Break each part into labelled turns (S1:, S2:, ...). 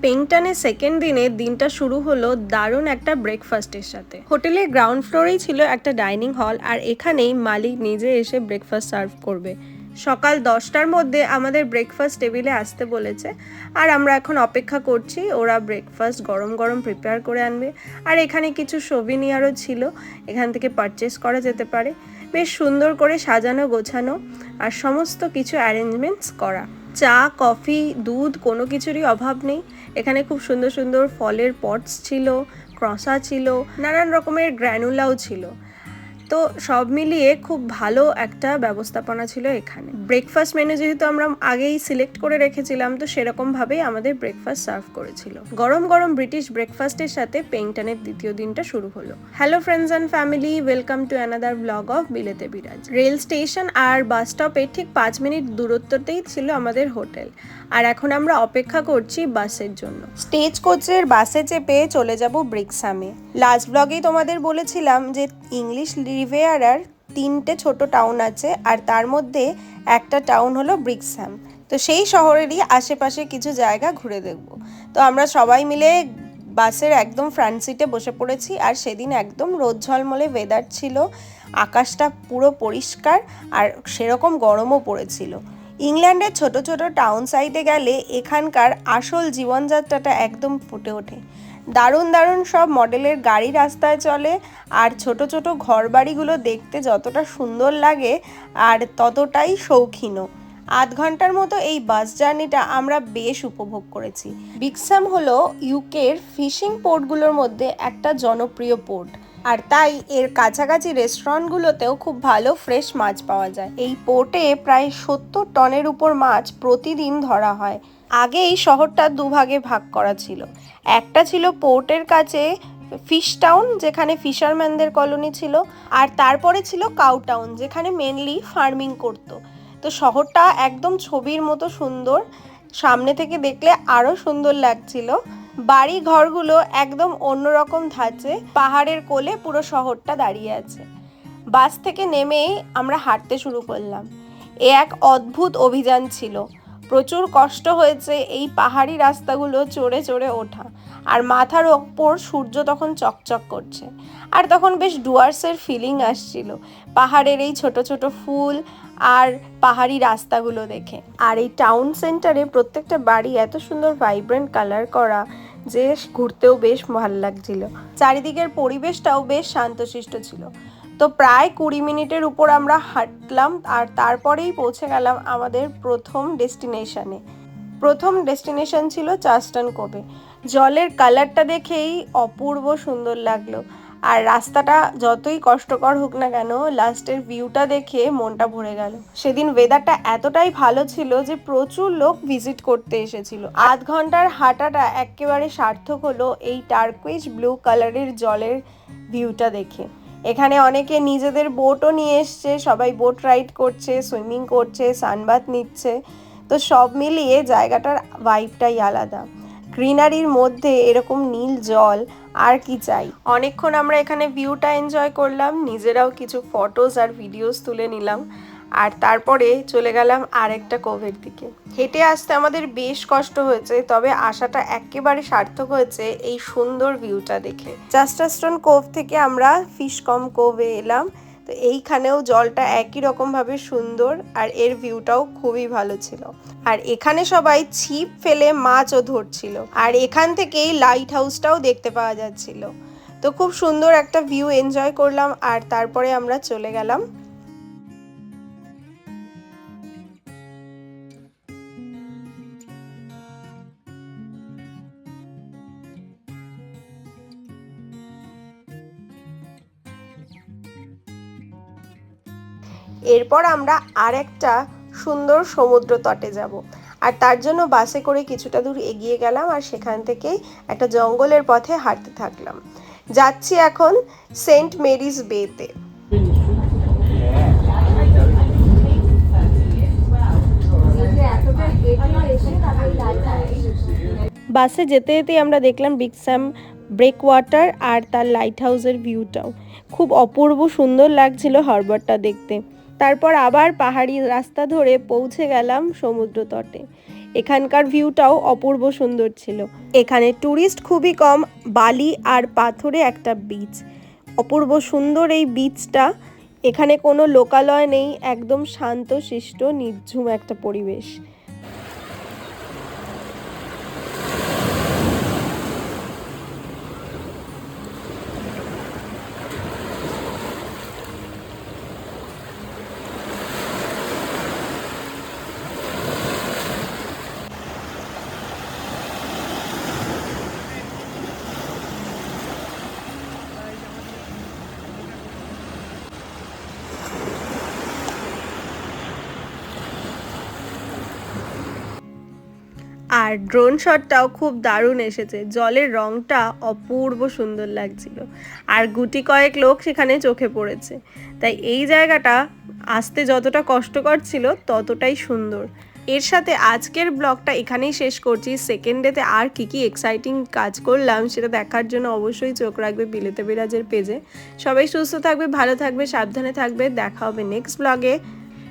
S1: পেইংটনের second দিনে দিনটা শুরু হলো দারুণ একটা ব্রেকফাস্টের সাথে। হোটেলের গ্রাউন্ড ফ্লোরেই ছিল একটা ডাইনিং হল, আর এখানেই মালিক নিজে এসে ব্রেকফাস্ট সার্ভ করবে। সকাল 10টার মধ্যে আমাদের ব্রেকফাস্ট টেবিলে আসতে বলেছে, আর আমরা এখন অপেক্ষা করছি ওরা ব্রেকফাস্ট গরম গরম প্রিপেয়ার করে আনবে। আর এখানে কিছু সোভিনিয়ারও ছিল, এখান থেকে পারচেস করা যেতে পারে। বেশ সুন্দর করে সাজানো গোছানো আর সমস্ত কিছু অ্যারেঞ্জমেন্টস করা। চা, কফি, দুধ কোনো কিছুরই অভাব নেই। এখানে খুব সুন্দর সুন্দর ফলের পটস ছিল, ক্রসা ছিল, নানান রকমের গ্র্যানুলাও ছিল। তো সব মিলিয়ে খুব ভালো একটা ব্যবস্থাপনা ছিল এখানে। ব্রেকফাস্ট মেনু যেহেতু আমরা আগেই সিলেক্ট করে রেখেছিলাম, তো সেরকমভাবেই আমাদের ব্রেকফাস্ট সার্ভ করেছিল। গরম গরম ব্রিটিশ ব্রেকফাস্টের সাথে পেইংটনের দ্বিতীয় দিনটা শুরু হলো। Hello friends and family, welcome to another blog of Bilete Biraj. Rail station আর বাস স্টপে ঠিক 5 মিনিট দূরত্বতেই ছিল আমাদের হোটেল। আর এখন আমরা অপেক্ষা করছি বাসের জন্য। স্টেজ কোচের বাসে চেপে চলে যাব ব্রিক্সামে। লাস্ট ব্লগেই তোমাদের বলেছিলাম যে ইংলিশ রিভিয়ারার 3টে ছোট টাউন আছে, আর তার মধ্যে একটা টাউন হলো ব্রিক্সাম। তো সেই শহরেরই আশেপাশে কিছু জায়গা ঘুরে দেখব। তো আমরা সবাই মিলে বাসের একদম ফ্রন্ট সিটে বসে পড়েছি, আর সেদিন একদম রোদ ঝলমলে ওয়েদার ছিল, আকাশটা পুরো পরিষ্কার আর সেরকম গরমও পড়েছিল। ইংল্যান্ডের ছোট ছোট টাউন সাইডে গেলে এখানকার আসল জীবনযাত্রাটা একদম ফুটে ওঠে। দারুণ দারুণ সব মডেলের গাড়ি রাস্তায় চলে, আর ছোট ছোট ঘরবাড়িগুলো দেখতে যতটা সুন্দর লাগে আর ততটাই শৌখিনও। 8 ঘন্টার মতো এই বাস জার্নিটা আমরা বেশ উপভোগ করেছি। ব্রিক্সাম হলো ইউকের ফিশিং পোর্টগুলোর মধ্যে একটা জনপ্রিয় পোর্ট, আর তাই এর কাছাকাছি রেস্টুরেন্টগুলোতেও খুব ভালো ফ্রেশ মাছ পাওয়া যায়। এই পোর্টে প্রায় 70 টনের উপর মাছ প্রতিদিন ধরা হয়। আগে এই শহরটা দুভাগে ভাগ করা ছিল। একটা ছিল পোর্টের কাছে ফিশ টাউন, যেখানে ফিশারম্যানদের কলোনি ছিল, আর তারপরে ছিল কাউ টাউন, যেখানে মেনলি ফার্মিং করতো। তো শহরটা একদম ছবির মতো সুন্দর, সামনে থেকে দেখলে আরও সুন্দর লাগছিল। বাড়ি ঘরগুলো একদম অন্যরকম ধাঁচে, পাহাড়ের কোলে পুরো শহরটা দাঁড়িয়ে আছে। বাস থেকে নেমেই আমরা হাঁটতে শুরু করলাম। এ এক অদ্ভুত অভিযান ছিল। প্রচুর কষ্ট হয়েছে এই পাহাড়ি রাস্তাগুলো চড়ে চড়ে ওঠা, আর মাথার ওপর সূর্য তখন চকচক করছে, আর তখন বেশ ডুয়ার্সের ফিলিং আসছিল পাহাড়ের এই ছোট ছোট ফুল আর পাহাড়ি রাস্তাগুলো দেখে। আর এই টাউন সেন্টারে প্রত্যেকটা বাড়ি এত সুন্দর ভাইব্রেন্ট কালার করা যে ঘুরতেও বেশ ভালো লাগছিল। চারিদিকের পরিবেশটাও বেশ শান্তশিষ্ট ছিল। তো প্রায় 20 মিনিটের উপর আমরা হাঁটলাম, আর তারপরেই পৌঁছে গেলাম আমাদের প্রথম ডেস্টিনেশনে। প্রথম ডেস্টিনেশন ছিল চার্লস্টন কোভে। জলের কালারটা দেখেই অপূর্ব সুন্দর লাগলো, আর রাস্তাটা যতই কষ্টকর হোক না কেন, লাস্টের ভিউটা দেখে মনটা ভরে গেল। সেদিন ওয়েদারটা এতটাই ভালো ছিল যে প্রচুর লোক ভিজিট করতে এসেছিল। 8 ঘন্টার হাঁটাটা একেবারে সার্থক হলো এই টার্কুইজ ব্লু কালারের জলের ভিউটা দেখে। এখানে অনেকে নিজেদের বোটও নিয়ে এসছে, সবাই বোট রাইড করছে, সুইমিং করছে, সানবাথ নিচ্ছে। তো সব মিলিয়ে জায়গাটার ভাইবটাই আলাদা। গ্রিনারির মধ্যে এরকম নীল জল, আর কি চাই। অনেকক্ষণ আমরা এখানে ভিউটা এনজয় করলাম, নিজেরাও কিছু ফটোস আর ভিডিওস তুলে নিলাম, আর তারপরে চলে গেলাম আরেকটা কোভের দিকে। হেঁটে আসতে আমাদের বেশ কষ্ট হয়েছে, তবে আসাটা একেবারে সার্থক হয়েছে এই সুন্দর ভিউটা দেখে। চার্লস্টন কোভ থেকে আমরা ফিশকম কোভে এলাম। তো এইখানেও জলটা একই রকমভাবে সুন্দর, আর এর ভিউটাও খুবই ভালো ছিল। আর এখানে সবাই ছিপ ফেলে মাছও ধরছিল, আর এখান থেকেই লাইট হাউসটাও দেখতে পাওয়া যাচ্ছিল। তো খুব সুন্দর একটা ভিউ এনজয় করলাম, আর তারপরে আমরা চলে গেলাম এরপর আমরা আরেকটা সুন্দর সমুদ্র তটে যাব, আর তার জন্য বাসে করে কিছুটা দূর এগিয়ে গেলাম, আর সেখান থেকেই একটা জঙ্গলের পথে হাঁটতে থাকলাম। যাচ্ছি এখন সেন্ট মেরিজ বেতে। বাসে যেতে যেতেই আমরা দেখলাম ব্রিক্সাম ব্রেকওয়াটার আর তার লাইট হাউসের ভিউটাও খুব অপূর্ব সুন্দর লাগছিল হারবারটা দেখতে। তারপর আবার পাহাড়ি রাস্তা ধরে পৌঁছে গেলাম সমুদ্র তটে। এখানকার ভিউটাও অপূর্ব সুন্দর ছিল। এখানে ট্যুরিস্ট খুবই কম, বালি আর পাথরে একটা বিচ, অপূর্ব সুন্দর এই বিচটা। এখানে কোনো লোকালয় নেই, একদম শান্ত শিষ্ট নির্ঝুম একটা পরিবেশ। আর ড্রোন শটটাও খুব দারুণ এসেছে, জলের রংটা অপূর্ব সুন্দর লাগছিল, আর গুটি কয়েক লোক সেখানে চোখে পড়েছে। তাই এই জায়গাটা আসতে যতটা কষ্টকর ছিল ততটাই সুন্দর। এর সাথে আজকের ব্লগটা এখানেই শেষ করছি। সেকেন্ড ডেতে আর কি এক্সাইটিং কাজ করলাম সেটা দেখার জন্য অবশ্যই চোখ রাখবে বিলেতে বিরাজের পেজে। সবাই সুস্থ থাকবে, ভালো থাকবে, সাবধানে থাকবে। দেখা হবে নেক্সট ব্লগে।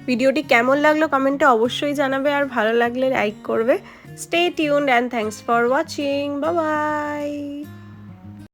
S1: ভিডিওটি কেমন লাগলো কমেন্টে অবশ্যই জানাবে, আর ভালো লাগলে লাইক করবে। Stay tuned and thanks for watching. Bye bye.